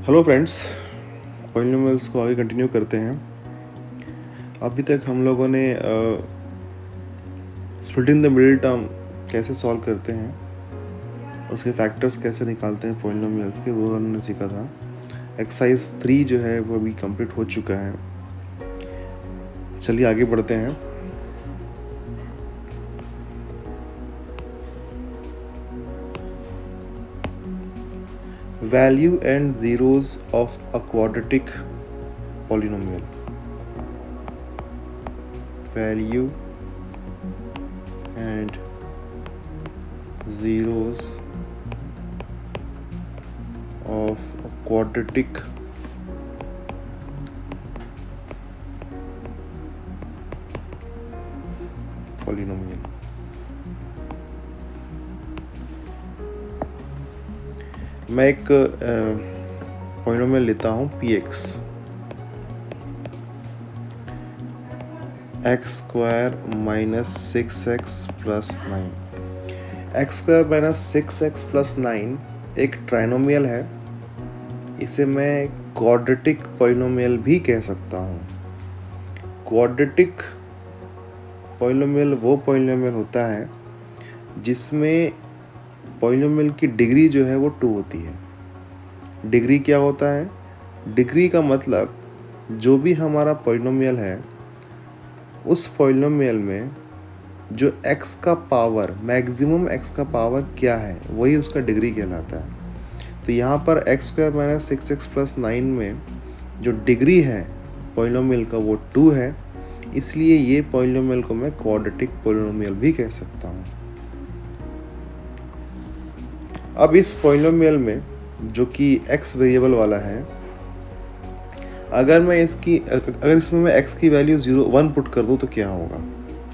Hello friends, polynomials को आगे continue करते हैं। अभी तक हम लोगों ने स्प्लिटिंग द मिडिल टर्म कैसे सॉल्व करते हैं, उसके फैक्टर्स कैसे निकालते हैं पॉलिनोमियल्स के, वो हमने सीखा था। एक्सरसाइज 3 जो है वो अभी कंप्लीट हो चुका है। चलिए आगे बढ़ते हैं। Value and zeros of a quadratic polynomial. Value and zeros of a quadratic polynomial। मैं एक पॉलिनोमियल लेता हूँ px, x square minus 6x plus 9। X square minus 6x plus 9 एक ट्राइनोमियल है। इसे मैं क्वाड्रेटिक पॉलिनोमियल भी कह सकता हूँ। क्वाड्रेटिक पॉलिनोमियल वो पॉलिनोमियल होता है जिसमें पॉलिनोमियल की डिग्री जो है वो 2 होती है। डिग्री क्या होता है? डिग्री का मतलब जो भी हमारा पॉलिनोमियल है उस पॉलिनोमियल में जो x का पावर, मैक्सिमम x का पावर क्या है, वही उसका डिग्री कहलाता है। तो यहाँ पर x square minus 6x plus 9 में जो डिग्री है पॉलिनोमियल का वो 2 है, इसलिए ये पॉलिनोमियल को मैं क्वाड्रेटिक पॉलिनोमियल भी कह सकता हूँ। अब इस पॉलिनोमियल में जो कि x वेरिएबल वाला है, अगर इसमें मैं x की वैल्यू 1 पुट कर दूं तो क्या होगा?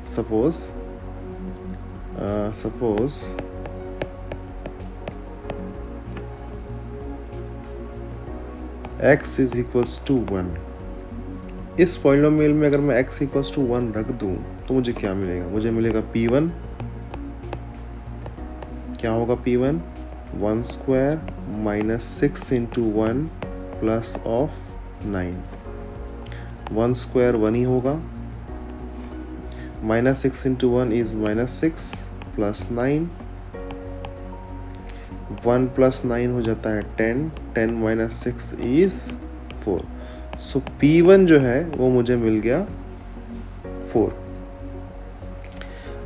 Suppose x is equals to 1। इस पॉलिनोमियल में अगर मैं x इक्वल्स टू 1 रख दूं तो मुझे क्या मिलेगा? मुझे मिलेगा p1। क्या होगा p1? 1 square minus 6 into 1 plus of 9। 1 square 1 ही होगा। Minus 6 into 1 is minus 6 plus 9। 1 plus 9 हो जाता है 10। 10 माइनस 6 इज 4। सो P1 जो है वो मुझे मिल गया 4।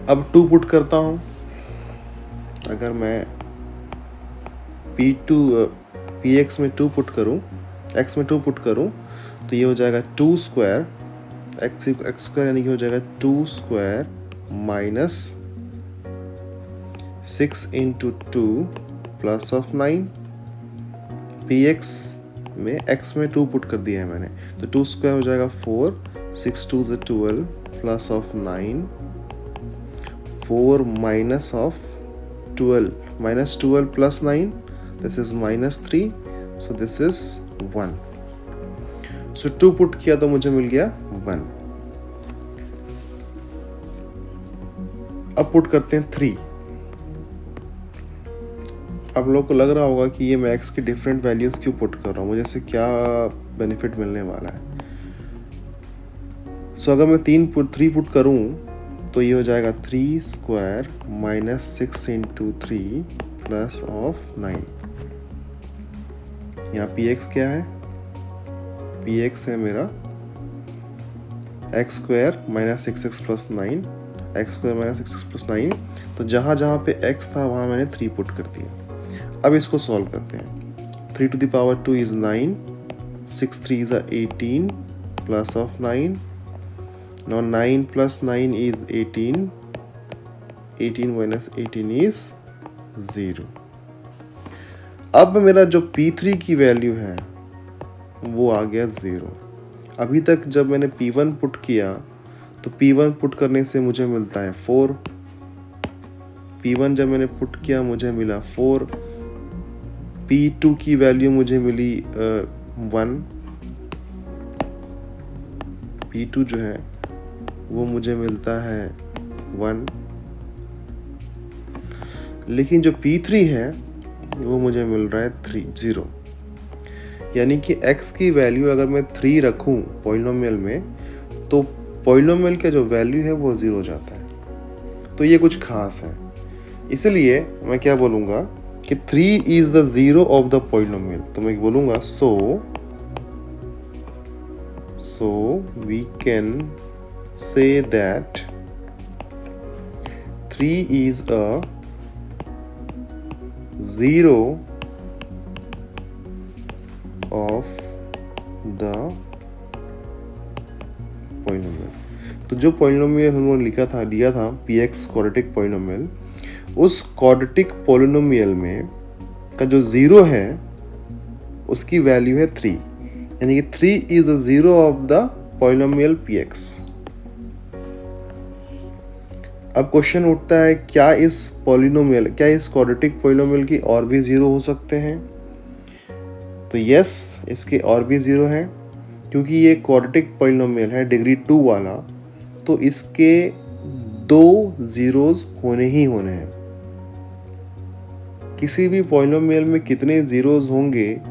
अब 2 पुट करता हूँ। अगर मैं Px में 2 पुट करूँ, x में 2 पुट करूँ तो ये हो जाएगा 2 स्क्वायर, एक्स स्क्वायर यानी कि हो जाएगा 2 square minus 6 into 2 plus of 9। px में x में 2 पुट कर दिया है मैंने, तो 2 स्क्वायर हो जाएगा 4, 6 2 is 12 plus of 9, 4 minus of 12, minus 12 plus 9, this is minus 3, so this is 1। So 2 put किया तो मुझे मिल गया 1। अब पुट करते हैं 3। अब लोगों को लग रहा होगा कि ये मैं x की डिफरेंट वैल्यूज क्यों पुट कर रहा हूँ, मुझे इससे क्या बेनिफिट मिलने वाला है। सो अगर मैं 3 पुट करूँ तो ये हो जाएगा 3 square minus 6 into 3 plus of 9। यहाँ px क्या है? px है मेरा x square minus 6x plus 9, x square minus 6x plus 9। तो जहाँ जहाँ पे x था वहाँ मैंने 3 पुट कर दिया। अब इसको सॉल्व करते हैं। 3 to the power 2 is 9, 6 3 is 18 plus of 9। Now 9 plus 9 is 18, 18 minus 18 is 0। अब मेरा जो P3 की वैल्यू है वो आ गया 0। अभी तक जब मैंने P1 पुट किया तो P1 पुट करने से मुझे मिलता है 4। P1 जब मैंने पुट किया मुझे मिला 4। P2 की वैल्यू मुझे मिली 1। P2 जो है वो मुझे मिलता है 1। लेकिन जो P3 है वो मुझे मिल रहा है 0। यानी कि x की वैल्यू अगर मैं 3 रखूं पॉलिनोमियल में, तो पॉलिनोमियल का जो वैल्यू है वो 0 हो जाता है। तो ये कुछ खास है, इसलिए मैं क्या बोलूँगा कि 3 is the zero of the polynomial. तो मैं बोलूँगा so we can say that 3 is a zero of the polynomial. तो जो पॉलिनोमियल हम लोगों ने लिया था px क्वाड्रेटिक पॉलिनोमियल, उस क्वाड्रेटिक पॉलिनोमियल में का जो ज़ीरो है उसकी वैल्यू है 3, यानी कि 3 is the zero of the polynomial px। अब क्वेश्चन उठता है, क्या इस क्वाड्रेटिक पॉलिनोमियल की और भी ज़ीरो हो सकते हैं? तो यस, इसके और भी ज़ीरो हैं, क्योंकि ये क्वाड्रेटिक पॉलिनोमियल है डिग्री 2 वाला, तो इसके 2 ज़ीरोज़ होने ही होने हैं। किसी भी पॉलिनोमियल में कितने ज़ीरोज़ होंगे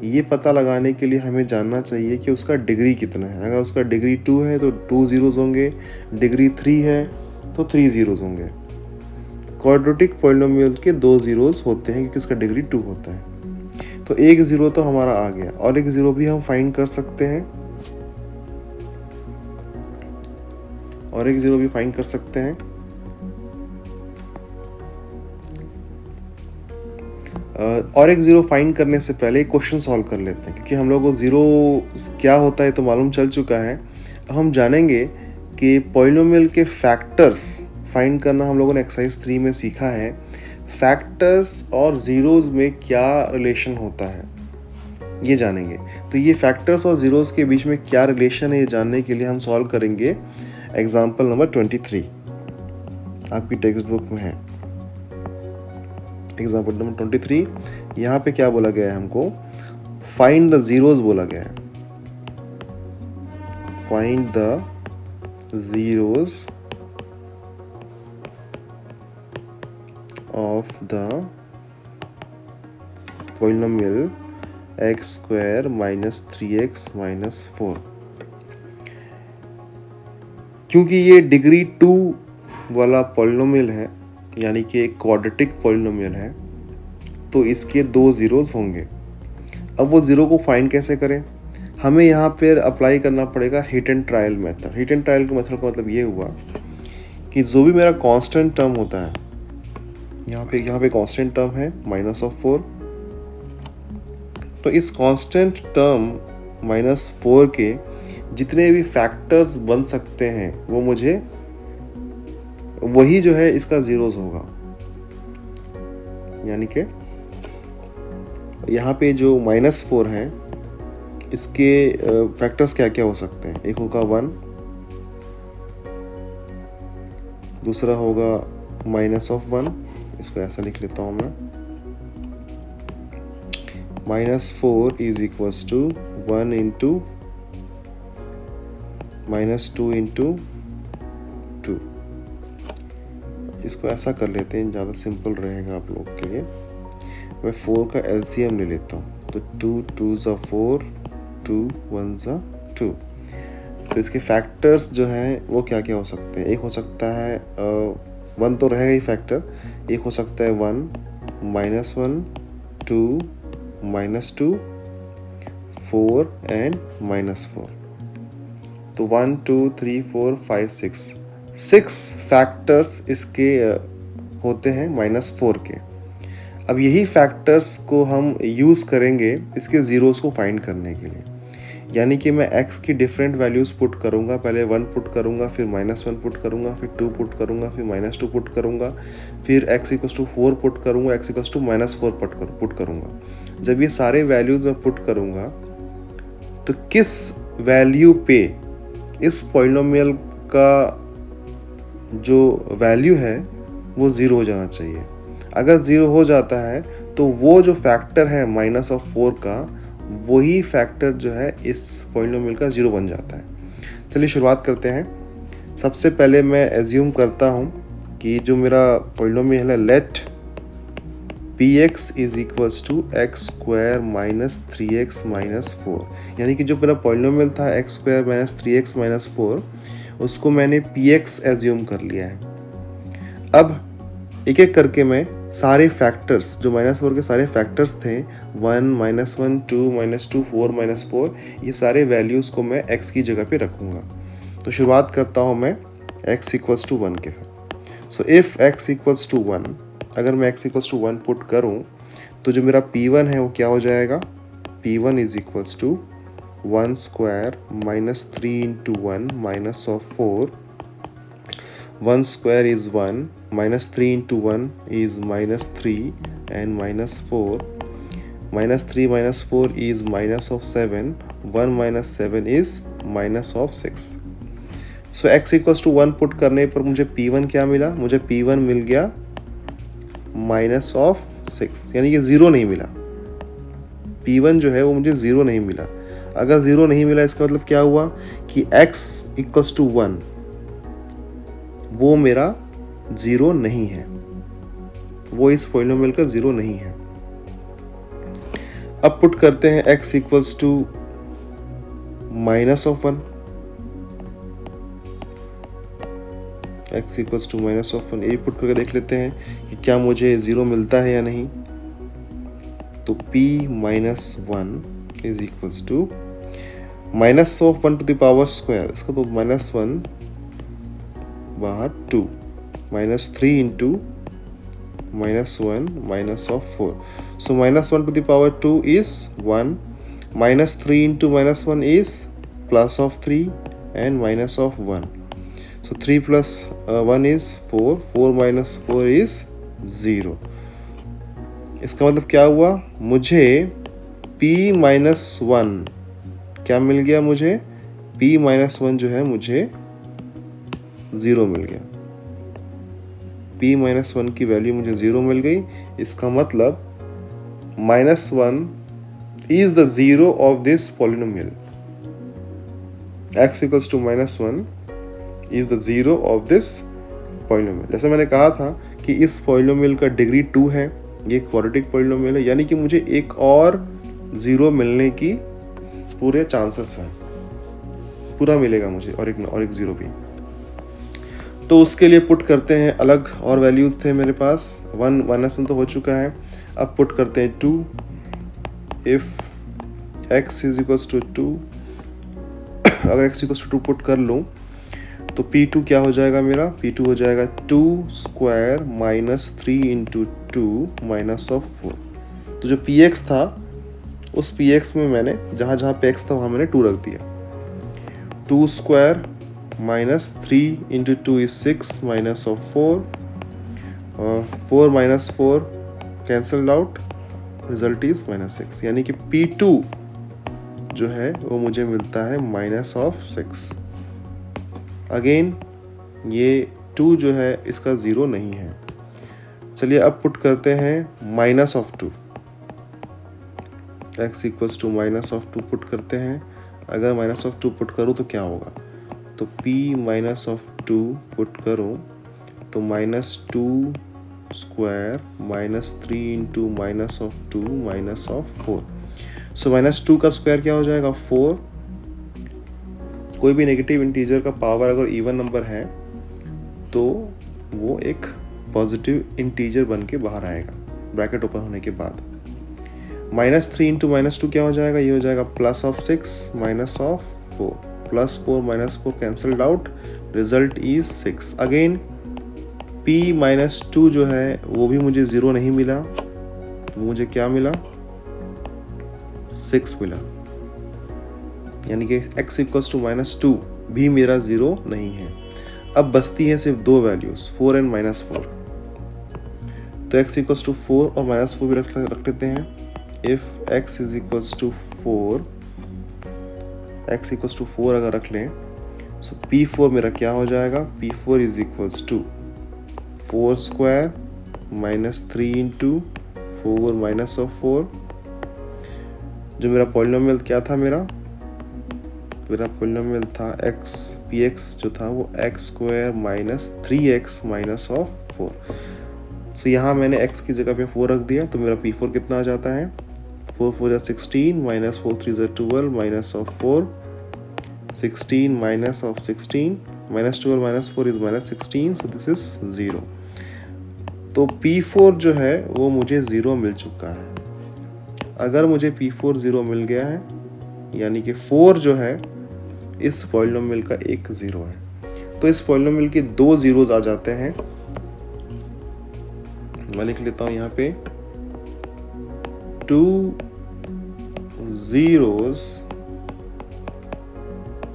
ये पता लगाने के लिए हमें जानना चाहिए कि उसका डिग्री कितना है। अगर उसका डिग्री 2 है तो 2 ज़ीरोज़ होंगे, डिग्री 3 है तो 3 ज़ीरोज़ होंगे। क्वाड्रेटिक पॉलिनोमियल के 2 ज़ीरोज़ होते हैं क्योंकि उसका डिग्री 2 होता है। तो एक ज़ीरो तो हमारा आ गया, और एक ज़ीरो भी हम फाइंड कर सकते हैं, और एक ज़ीरो फाइंड करने से पहले एक क्वेश्चन सॉल्व कर लेते हैं, क्योंकि हम लोगों को ज़ीरो क्या होता है तो मालूम चल चुका है। अब हम जानेंगे कि पॉलिनोमियल के फैक्टर्स फाइंड करना हम लोगों ने एक्सरसाइज 3 में सीखा है। फैक्टर्स और ज़ीरोज़ में क्या रिलेशन होता है ये जानेंगे। तो ये फैक्टर्स और ज़ीरोज़ के बीच में क्या रिलेशन है ये जानने के लिए हम सॉल्व करेंगे एग्जाम्पल नंबर 23, आपकी टेक्स्ट बुक में है। एग्जाम्पल नंबर 23, यहाँ पे क्या बोला गया है हमको? फाइंड द ज़ीरोज़ बोला गया है। Find the zeros of the polynomial x square minus 3x minus 4। क्योंकि ये डिग्री 2 वाला पॉलिनोमियल है, यानी कि एक क्वाड्रेटिक पॉलिनोमियल है, तो इसके 2 ज़ीरोज़ होंगे। अब वो ज़ीरो को फाइंड कैसे करें? हमें यहाँ पर अप्लाई करना पड़ेगा hit and trial method. Hit and trial के मेथड का मतलब ये हुआ कि जो भी मेरा कांस्टेंट टर्म होता है, यहाँ पे कांस्टेंट टर्म है -4, तो इस कांस्टेंट टर्म -4 के जितने भी फैक्टर्स बन सकते हैं वो मुझे वही जो है इसका ज़ीरोज़ होगा। यानी कि यहाँ पे जो -4 है इसके फैक्टर्स क्या क्या हो सकते हैं? एक होगा 1, दूसरा होगा -1, इसको ऐसा लिख लेता हूँ मैं, -4 is equals to 1 into -2 into 2। इसको ऐसा कर लेते हैं, ज़्यादा सिंपल रहेगा आप लोग के लिए। मैं 4 का एलसीएम ले लेता हूँ, तो 2 2 ज़ा 4, 2 1 ज़ा 2। तो इसके फैक्टर्स जो हैं वो क्या क्या हो सकते हैं? एक हो सकता है 1 तो रहेगा ही फैक्टर, एक हो सकता है 1, -1, 2, -2, 4 एंड -4। तो 1 2 3 4 5 6 फैक्टर्स इसके होते हैं -4 के। अब यही फैक्टर्स को हम यूज़ करेंगे इसके ज़ीरोज़ को फाइंड करने के लिए। यानी कि मैं x की डिफरेंट वैल्यूज़ पुट करूँगा, पहले 1 पुट करूँगा, फिर -1 पुट करूँगा, फिर 2 पुट करूँगा, फिर -2 पुट करूँगा, फिर x = 4 पुट करूँगा, x = -4 पुट करूँगा। जब ये सारे वैल्यूज़ मैं पुट करूँगा तो किस वैल्यू पे इस पॉलिनोमियल का जो वैल्यू है वो 0 हो जाना चाहिए। अगर 0 हो जाता है तो वो जो फैक्टर है -4 का, वही फैक्टर जो है इस पॉलिनोमियल का 0 बन जाता है। चलिए शुरुआत करते हैं। सबसे पहले मैं एज्यूम करता हूँ कि जो मेरा पॉलिनोमियल है, let P X is equals to X square minus 3x minus 4, यानी कि जो मेरा पॉलिनोमियल था x square minus 3x minus 4, उसको मैंने पी एक्स एज्यूम कर लिया है। अब एक एक करके मैं सारे फैक्टर्स, जो -4 के सारे फैक्टर्स थे, 1 -1 2 -2 4 -4, ये सारे वैल्यूज़ को मैं x की जगह पे रखूँगा। तो शुरुआत करता हूँ मैं x इक्वल्स टू 1 के साथ। So if x equals to 1, अगर मैं x इक्वल्स टू 1 पुट करूँ तो जो मेरा p1 है वो क्या हो जाएगा, p1 is equals to 1 square minus 3 into 1 minus of 4, 1 square is 1, minus 3 into 1 is minus 3, and minus 4, minus 3 minus 4 is minus of 7, 1 minus 7 is minus of 6. So x equals to 1 put करने पर मुझे p1 क्या मिला, मुझे p1 मिल गया minus of 6, यानी कि 0 नहीं मिला। p1 जो है वो मुझे 0 नहीं मिला। अगर 0 नहीं मिला इसका मतलब क्या हुआ कि x इक्वल्स टू 1 वो मेरा 0 नहीं है, वो इस पॉलिनोमियल का 0 नहीं है। अब पुट करते हैं x equals to minus of 1, x equals to minus of 1, ये पुट करके देख लेते हैं कि क्या मुझे 0 मिलता है या नहीं। तो p minus 1 is equals to minus of 1 to the power square, इसका तो माइनस 1 बाहर 2, minus 3 into minus 1 minus of 4, so minus 1 to the power 2 is 1, minus 3 into minus 1 is plus of 3 and minus of 1, so 3 plus 1 is 4, 4 minus 4 is 0। इसका मतलब क्या हुआ, मुझे p minus 1 क्या मिल गया, मुझे p माइनस 1 जो है मुझे 0 मिल गया। p माइनस 1 की वैल्यू मुझे 0 मिल गई। इसका मतलब -1 is the 0 of this polynomial. x equals to -1 is the 0 of this polynomial. जैसे मैंने कहा था कि इस पॉलिनोमियल का डिग्री 2 है, ये क्वाड्रेटिक पॉलिनोमियल है, यानी कि मुझे एक और 0 मिलने की पूरे चांसेस हैं, पूरा मिलेगा मुझे और एक 0 भी। तो उसके लिए पुट करते हैं अलग और वैल्यूज़ थे मेरे पास, 1 1 तो हो चुका है। अब पुट करते हैं 2, if x is equals to 2, अगर x इक्वल्स टू 2 पुट कर लूँ तो p2 क्या हो जाएगा मेरा, p2 हो जाएगा 2 square minus 3 into 2 minus of 4। तो जो px था उस px में मैंने जहाँ जहाँ पे x था वहाँ मैंने 2 रख दिया। 2 square minus 3 into 2 is 6 minus of 4, 4 minus 4 cancelled out, result is minus 6, यानी कि P2 जो है वो मुझे मिलता है माइनस ऑफ 6। अगेन ये 2 जो है इसका 0 नहीं है। चलिए अब पुट करते हैं minus of 2, x equals to minus of 2 put करते हैं। अगर माइनस ऑफ 2 पुट करूँ तो क्या होगा, तो p माइनस ऑफ 2 पुट करूँ तो -2 square minus 3 into minus of 2 minus of 4, सो -2 का स्क्वायर क्या हो जाएगा 4। कोई भी नेगेटिव इंटीजर का पावर अगर इवन नंबर है तो वो एक पॉजिटिव इंटीजर बन के बाहर आएगा ब्रैकेट ओपन होने के बाद। -3 इंटू -2 क्या हो जाएगा, ये हो जाएगा plus of 6 minus of 4, plus 4 minus 4 cancelled out, result is 6। Again p minus 2 जो है वो भी मुझे 0 नहीं मिला, तो मुझे क्या मिला 6 मिला, यानी कि x इक्वल्स टू -2 भी मेरा 0 नहीं है। अब बचती है सिर्फ दो वैल्यूज 4 एंड -4, तो x इक्वल्स टू 4 और -4 भी रख लेते हैं। If x is equals to 4, x equals to 4 अगर रख लें सो p4 मेरा क्या हो जाएगा, p4 is equals to 4 square minus 3 into 4 minus of 4। जो मेरा पॉलिनोमियल क्या था, मेरा पॉलिनोमियल था px जो था वो x square minus 3x minus of 4। सो यहाँ मैंने x की जगह पे 4 रख दिया, तो मेरा P4 कितना आ जाता है, 4 4 16 minus 4 3 12 minus of 4 16 minus of 16 minus 12 minus 4 is minus 16, so this is 0। तो P4 जो है वो मुझे 0 मिल चुका है। अगर मुझे P4 0 मिल गया है, यानी कि 4 जो है इस पॉलिनोमियल का एक 0 है, तो इस पॉलिनोमियल के 2 zeros आ जाते हैं। मैं लिख लेता हूं यहाँ पे 2 zeros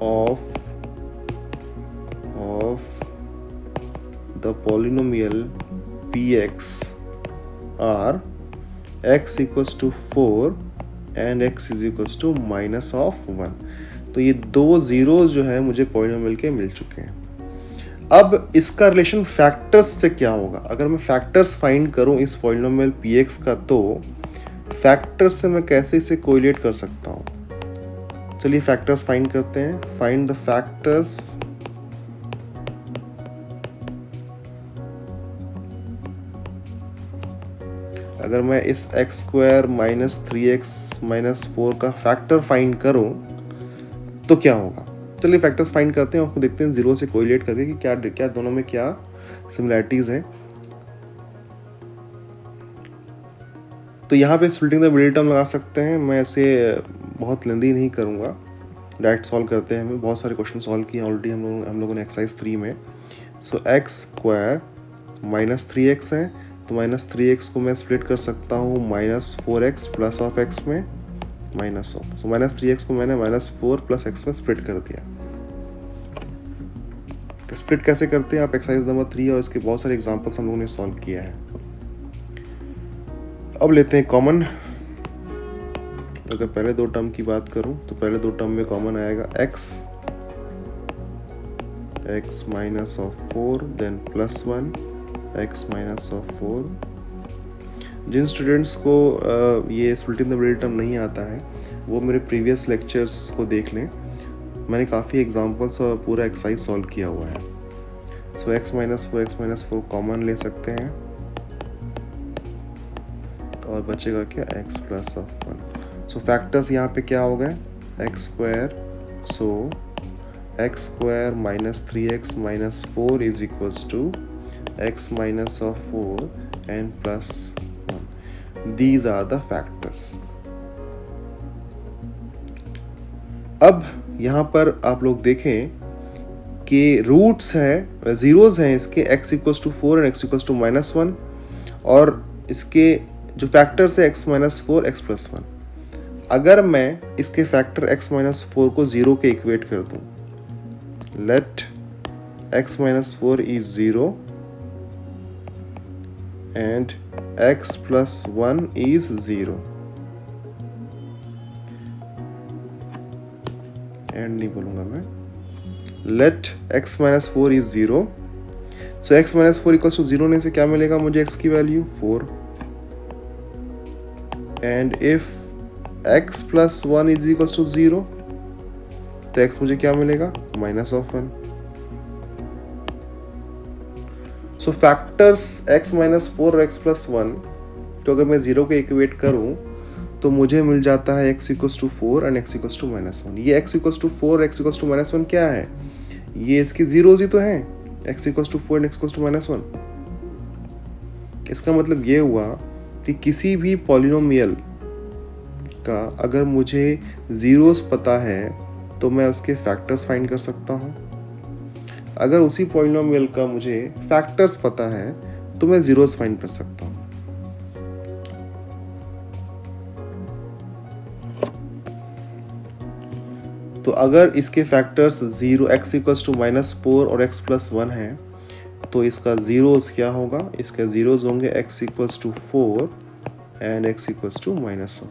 of the polynomial px are x equals to 4 and x is equals to minus of 1। तो ये 2 zeros जो है मुझे पॉलिनोमियल के मिल चुके हैं। अब इसका रिलेशन फैक्टर्स से क्या होगा? अगर मैं फैक्टर्स फाइंड करूं इस पॉलिनोमियल px का, तो फैक्टर से मैं कैसे इसे कोरिलेट कर सकता हूं? चलिए फैक्टर्स फाइंड करते हैं। फाइंड द फैक्टर्स अगर मैं इस x square minus 3x minus 4 का फैक्टर फाइंड करूं तो क्या होगा? चलिए फैक्टर्स फाइंड करते हैं और देखते हैं 0 से कोरिलेट करके कि क्या क्या दोनों में क्या सिमिलैरिटीज है। तो यहाँ पे स्प्लिटिंग द मिडिल टर्म लगा सकते हैं। मैं इसे बहुत लेंदी नहीं करूँगा, डायरेक्ट सॉल्व करते हैं। हमें बहुत सारे क्वेश्चन सॉल्व किए ऑलरेडी हम लोगों ने एक्सरसाइज 3 में। सो एक्स स्क्वायर माइनस 3x है, तो माइनस 3x को मैं स्प्लिट कर सकता हूँ minus 4x plus of x में minus of. So minus 3x को मैंने माइनस 4 प्लस x में स्प्लिट कर दिया। तो स्प्लिट कैसे करते हैं आप एक्सरसाइज नंबर 3 और इसके बहुत सारे एग्जांपल्स हम लोगों ने सॉल्व किया है। अब लेते हैं कॉमन। अगर पहले 2 टर्म की बात करूं तो पहले 2 टर्म में कॉमन आएगा x minus of 4 then plus 1 x minus of 4। जिन स्टूडेंट्स को ये स्प्लिटिंग द मिडिल टर्म नहीं आता है वो मेरे प्रीवियस लेक्चर्स को देख लें। मैंने काफ़ी एग्जांपल्स और पूरा एक्सरसाइज सॉल्व किया हुआ है। सो x माइनस 4 कॉमन ले सकते हैं और बचेगा क्या, x plus of 1। So factors यहाँ पे क्या हो गए, x square. So x square minus 3x minus 4 is equals to x minus of 4 and plus 1। These are the factors. अब यहाँ पर आप लोग देखें कि रूट्स है, जीरोस हैं इसके, x equals to 4 and x equals to minus 1, और इसके जो फैक्टर्स है x माइनस 4 x प्लस 1। अगर मैं इसके फैक्टर x माइनस 4 को 0 के इक्वेट कर दूं, let x minus 4 is 0 and x plus 1 is 0, and नहीं बोलूंगा मैं, let x minus 4 is 0। So x minus 4 equals to 0 होने से क्या मिलेगा मुझे x की value 4, and if x plus 1 is equals to 0 तो x मुझे क्या मिलेगा, minus of 1। So factors x minus 4 और x प्लस 1 तो अगर मैं 0 के इक्वेट करूं तो मुझे मिल जाता है x equals to 4 and x equals to minus 1। ये x equals to 4 x equals to minus 1 क्या है, ये इसके जीरोज ही तो हैं, x equals to 4 and x equals to minus 1। इसका मतलब ये हुआ कि किसी भी पॉलिनोमियल का अगर मुझे जीरोस पता है तो मैं उसके फैक्टर्स फाइंड कर सकता हूँ। अगर उसी पॉलिनोमियल का मुझे फैक्टर्स पता है तो मैं जीरोस फाइंड कर सकता हूँ। तो अगर इसके factors 0 x equals to minus 4 और x प्लस 1 है तो इसका जीरोस क्या होगा, इसके जीरोस होंगे x equals to 4 and x equals to minus 1।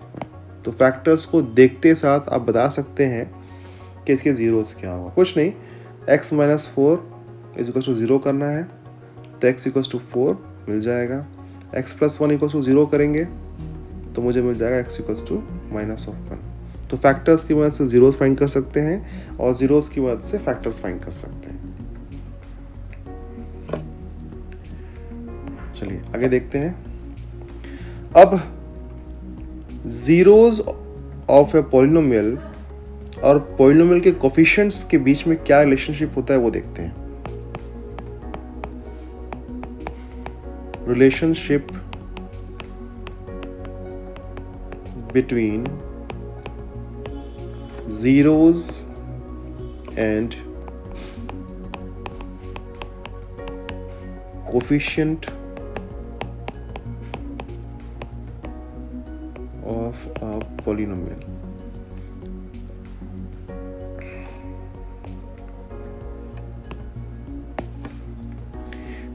तो फैक्टर्स को देखते साथ आप बता सकते हैं कि इसके जीरोस क्या होगा। कुछ नहीं, x minus 4 is equals to 0 करना है तो x इक्वल्स टू 4 मिल जाएगा। x प्लस 1 इक्वल्स टू 0 करेंगे तो मुझे मिल जाएगा x equals to minus of 1। तो फैक्टर्स की मदद से जीरोस फाइंड कर सकते हैं और जीरोस की मदद से फैक्टर्स फाइंड कर सकते हैं। चलिए चलिए आगे देखते हैं। अब जीरोज ऑफ ए पॉलिनोमियल और पॉलिनोमियल के कोफिशिएंट्स के बीच में क्या रिलेशनशिप होता है वो देखते हैं। Relationship between zeros and coefficient of a polynomial।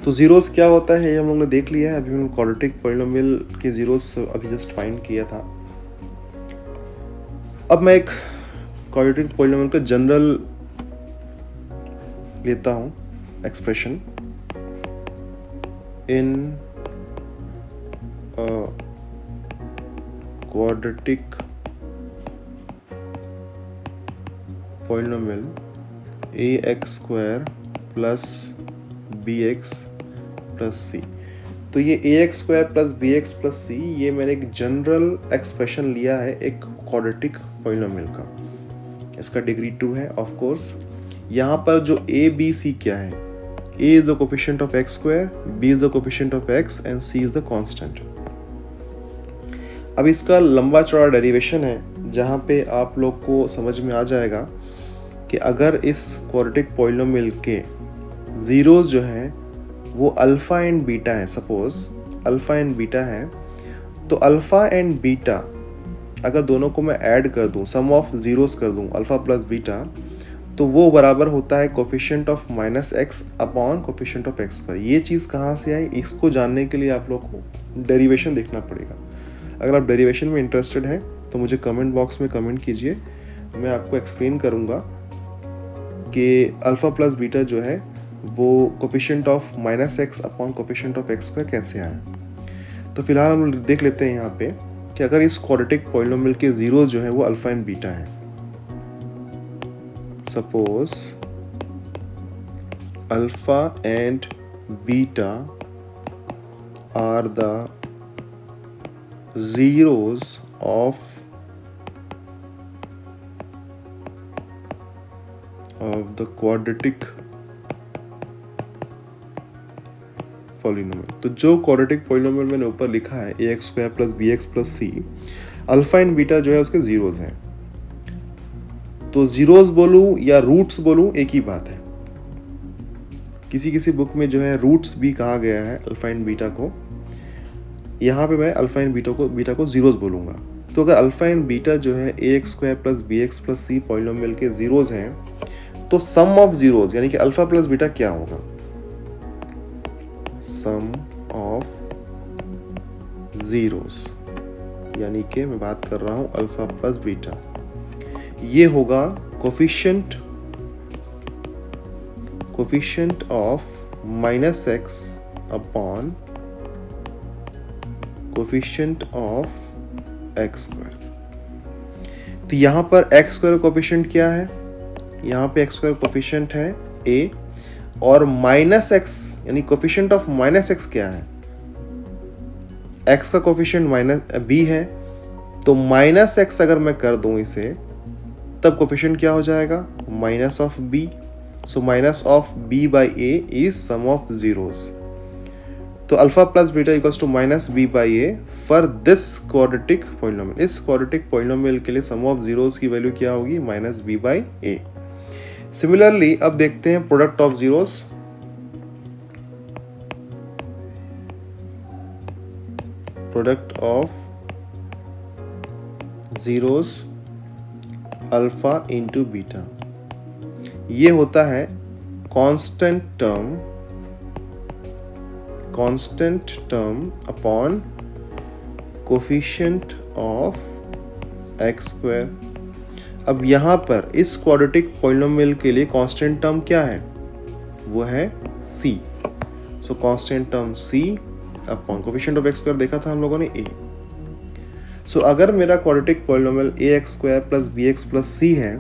तो जीरोस क्या होता है ये हम लोग ने देख लिया है। अभी हमने क्वाड्रेटिक पॉलिनोमियल के जीरोस अभी जस्ट फाइंड किया था। अब मैं एक क्वाड्रेटिक पॉलिनोमियल का जनरल लेता हूं expression in quadratic polynomial ax square plus bx plus c। तो ये ax square plus bx plus c ये मैंने एक जनरल एक्सप्रेशन लिया है एक क्वाड्रेटिक पॉलिनोमियल का। इसका डिग्री 2 है ऑफ कोर्स। यहाँ पर जो a b c क्या है, a is the coefficient of x square, b is the coefficient of x and c is the constant। अब इसका लंबा चौड़ा डेरिवेशन है जहाँ पे आप लोग को समझ में आ जाएगा कि अगर इस क्वाड्रेटिक पॉलिनोमियल के जीरोस जो हैं वो अल्फा एंड बीटा है, सपोज अल्फा एंड बीटा है, तो अल्फा एंड बीटा अगर दोनों को मैं ऐड कर दूं, सम ऑफ जीरोस कर दूं अल्फा प्लस बीटा, तो वो बराबर होता है coefficient of minus x upon coefficient of x पर। ये चीज़ कहाँ से आई, इसको जानने के लिए आप लोग को डेरिवेशन देखना पड़ेगा। अगर आप डेरिवेशन में इंटरेस्टेड हैं तो मुझे कमेंट बॉक्स में कमेंट कीजिए, मैं आपको एक्सप्लेन करूँगा कि अल्फा प्लस बीटा जो है वो coefficient of minus x upon coefficient of x पर कैसे आया। तो फिलहाल हम देख लेते हैं यहाँ पे कि अगर इस क्वाड्रेटिक पॉलिनोमियल के जीरो जो है वो अल्फा एंड बीटा है। Suppose alpha and beta are the zeros of the quadratic polynomial। तो जो क्वाड्रेटिक पॉलिनोमियल मैंने ऊपर लिखा है ax square plus bx plus c, alpha and beta जो है उसके जीरोस हैं। तो जीरोस बोलूं या रूट्स बोलूं एक ही बात है। किसी किसी बुक में जो है रूट्स भी कहा गया है अल्फा एंड बीटा को, यहाँ पे मैं अल्फा एंड बीटा को जीरोस बोलूँगा। तो अगर अल्फा एंड बीटा जो है ax square plus bx plus c polynomial के जीरोस हैं, तो सम ऑफ जीरोस यानी कि अल्फा प्लस बीटा क्या होगा, सम ऑफ जीरोस यानी कि मैं बात कर रहा हूँ अल्फा प्लस बीटा, ये होगा coefficient of minus x upon coefficient of x square. तो यहाँ पर एक्स स्क्वायर कोफिशिएंट क्या है, यहाँ पे एक्स स्क्वायर कोफिशिएंट है a और माइनस एक्स यानी कोफिशिएंट ऑफ माइनस एक्स क्या है, एक्स का कोफिशिएंट माइनस b है, तो माइनस एक्स अगर मैं कर दूं इसे तब कोफिशिएंट क्या हो जाएगा, minus of b। So minus of b by a is sum of zeros. तो alpha plus beta equals to minus b by a for this quadratic polynomial. इस क्वाड्रेटिक पॉलिनोमियल के लिए सम ऑफ जीरोस की value क्या होगी, minus b by a. Similarly अब देखते हैं product of zeros. Product of zeros alpha into beta, ये होता है constant term upon coefficient of x square. अब यहाँ पर इस क्वाड्रेटिक पॉलिनोमियल के लिए कांस्टेंट टर्म क्या है, वो है c। So constant term c upon coefficient of x square देखा था हम लोगों ने a। सो अगर मेरा quadratic polynomial ax square plus bx plus c है,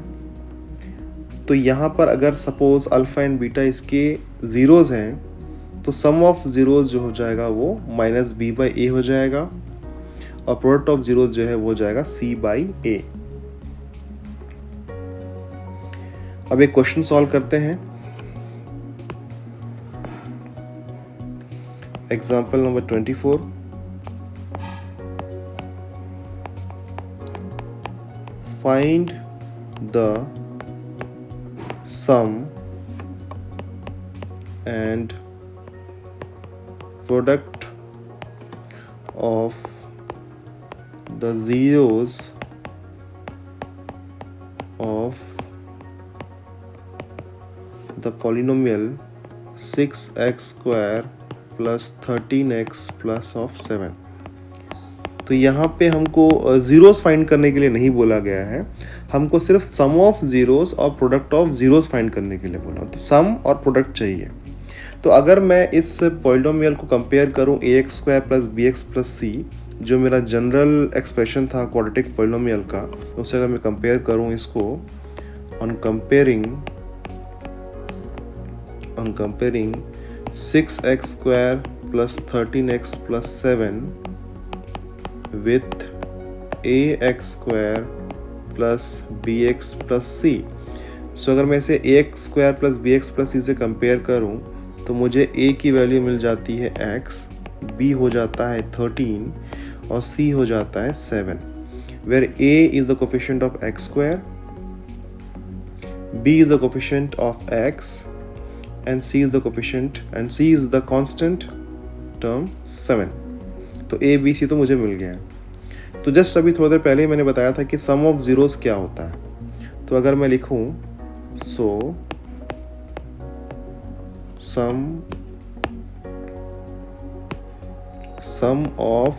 तो यहाँ पर अगर सपोज अल्फा एंड बीटा इसके जीरोस हैं, तो सम ऑफ ज़ीरोज़ जो हो जाएगा वो माइनस बी बाई ए हो जाएगा और प्रोडक्ट ऑफ ज़ीरोज़ जो है वो हो जाएगा सी बाई ए। अब एक क्वेश्चन सॉल्व करते हैं। Example number 24। Find the sum and product of the zeros of the polynomial 6x square plus 13x plus of 7। तो यहाँ पे हमको ज़ीरोज़ फाइंड करने के लिए नहीं बोला गया है, हमको सिर्फ सम ऑफ ज़ीरोज़ और प्रोडक्ट ऑफ ज़ीरोज़ फाइंड करने के लिए बोला। तो सम और प्रोडक्ट चाहिए। तो अगर मैं इस पॉलिनोमियल को कंपेयर करूँ ax square plus bx plus c, जो मेरा जनरल एक्सप्रेशन था क्वाड्रेटिक पॉलिनोमियल का, उससे अगर मैं कंपेयर करूं इसको on comparing 6x square plus 13x plus 7 with ax square plus bx plus c। सो अगर मैं इसे ax square plus bx plus c से कंपेयर करूं तो मुझे a की वैल्यू मिल जाती है x, b हो जाता है 13 और c हो जाता है 7, where a is the coefficient of x square, b is the coefficient of x and c is the constant term 7। तो a b c तो मुझे मिल गया। तो जस्ट अभी थोड़ी देर पहले ही मैंने बताया था कि सम ऑफ ज़ीरोज़ क्या होता है। तो अगर मैं लिखूं सो सम ऑफ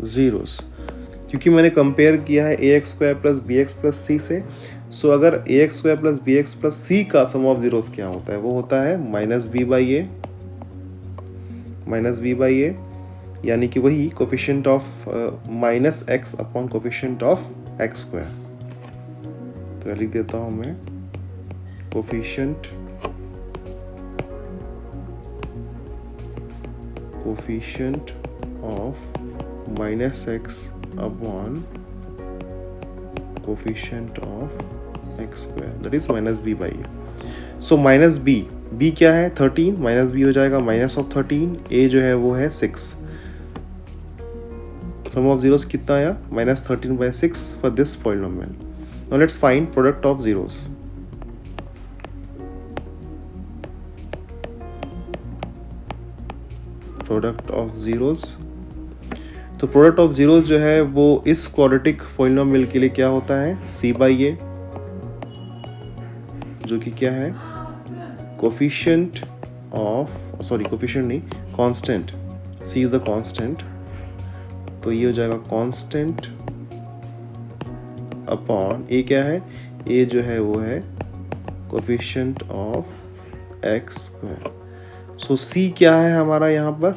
ज़ीरोज़, क्योंकि मैंने कंपेयर किया है ax square plus bx plus c से, सो अगर ax square plus bx plus c का सम ऑफ ज़ीरोज़ क्या होता है, वो होता है माइनस b बाई ए, यानी कि वही coefficient of minus x upon coefficient of x square. तो लिख देता हूँ मैं coefficient of minus x upon coefficient of x square, that is minus b by a. So minus b क्या है 13, माइनस बी हो जाएगा माइनस ऑफ 13, ए जो है वो है 6। सम ऑफ जीरोस कितना आया minus 13 by 6 for this polynomial. Now let's find product of zeros. Product of zeros, तो प्रोडक्ट ऑफ जीरोस जो है वो इस क्वाड्रेटिक पॉलिनोमियल के लिए क्या होता है c बाई ए, जो कि क्या है कोफिशिएंट नहीं constant, c is the constant, तो ये हो जाएगा कांस्टेंट अपॉन a क्या है, a जो है वो है coefficient of x square. So c क्या है हमारा यहाँ पर,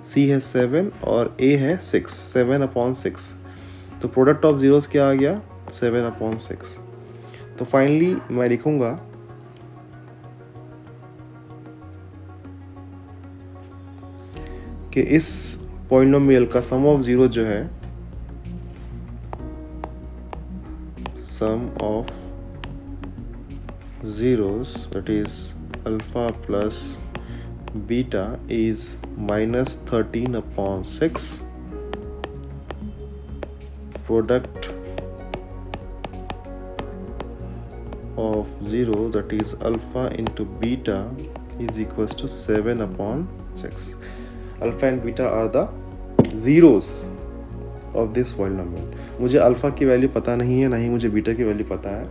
c है 7 और a है 6, 7 अपॉन 6। तो प्रोडक्ट ऑफ जीरोस क्या आ गया 7 अपॉन 6। तो फाइनली मैं लिखूंगा कि इस पॉलिनोमियल का सम ऑफ जीरो जो है, sum of zeros that is alpha plus beta is minus 13 upon 6। Product of 0 that is alpha into beta is equals to 7 upon 6. Alpha and beta are the zeros of this polynomial. मुझे alpha की value पता नहीं है, ना ही मुझे beta की value पता है,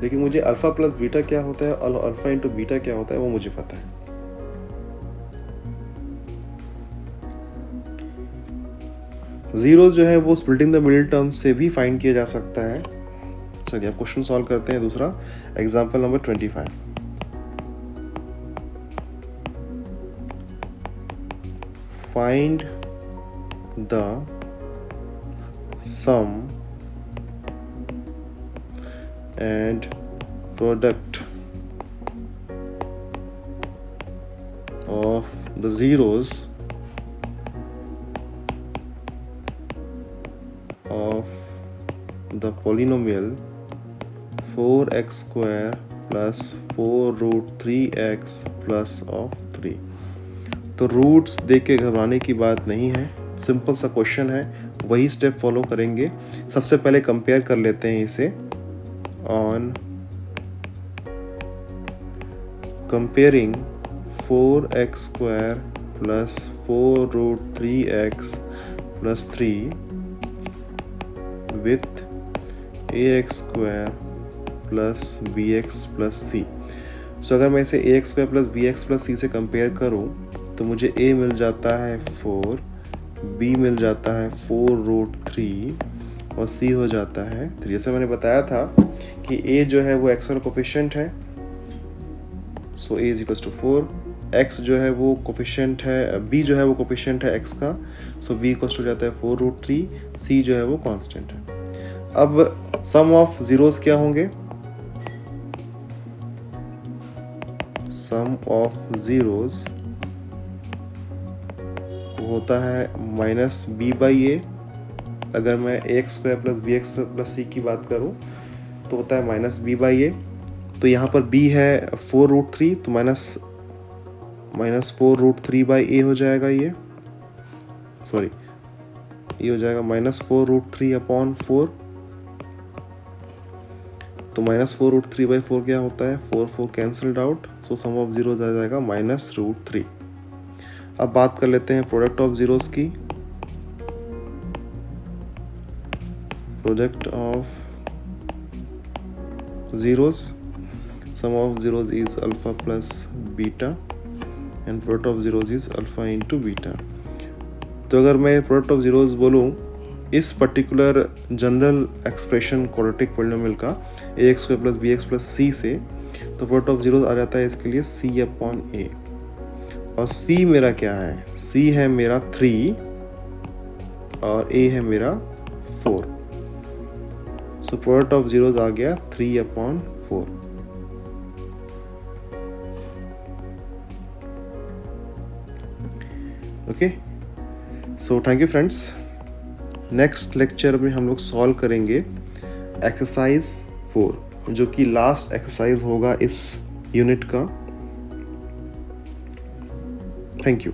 लेकिन मुझे अल्फा प्लस बीटा क्या होता है और अल्फा इंटू बीटा क्या होता है वो मुझे पता है। जीरो जो है वो स्प्लिटिंग द मिडिल टर्म से भी फाइंड किया जा सकता है। चलिए अब क्वेश्चन सॉल्व करते हैं दूसरा, example number 25। Find the sum and product of the zeros of the polynomial 4x square plus 4 root 3x plus of 3। तो रूट्स देख के घबराने की बात नहीं है, सिंपल सा क्वेश्चन है, वही स्टेप फॉलो करेंगे। सबसे पहले कंपेयर कर लेते हैं इसे। On comparing 4x square plus 4 root 3x plus 3 with ax square plus bx plus c। सो अगर मैं इसे ax square plus bx plus c से कंपेयर करूं तो मुझे a मिल जाता है 4, b मिल जाता है 4 रूट 3 और c हो जाता है 3। जैसे मैंने बताया था कि a जो है वो x का कोफिशिएंट है, so a is equal to 4, x जो है वो कोफिशिएंट है, b जो है वो कोफिशिएंट है x का, सो b इक्वल टू जाता है 4 रूट 3, c जो है वो कांस्टेंट है। अब सम ऑफ जीरोस क्या होंगे? सम ऑफ जीरोस होता है माइनस बी बाई ए। अगर मैं x square plus b x plus c की बात करूं तो होता है माइनस बी बाई ए। तो यहाँ पर b है 4 रूट 3, तो माइनस 4 रूट 3 बाई ए हो जाएगा, ये हो जाएगा माइनस 4 रूट 3 अपॉन 4। तो माइनस 4 रूट 3 बाई 4 क्या होता है? 4 cancelled out, so sum of zeros आ जाएगा माइनस रूट 3। अब बात कर लेते हैं प्रोडक्ट ऑफ जीरोस की। Product of zeros, sum of zeros is alpha plus beta and product of zeros is alpha into beta. तो अगर मैं प्रोडक्ट ऑफ जीरोस बोलूँ इस particular general expression quadratic polynomial का ax square plus bx plus c से, तो product of zeros आ जाता है इसके लिए c अपॉन a। और c मेरा क्या है? c है मेरा 3 और a है मेरा 4। सो प्रोडक्ट ऑफ जीरोस आ गया 3 upon 4। Okay, so thank you friends. Next lecture में हम लोग सॉल्व करेंगे एक्सरसाइज 4, जो कि लास्ट एक्सरसाइज होगा इस यूनिट का। Thank you.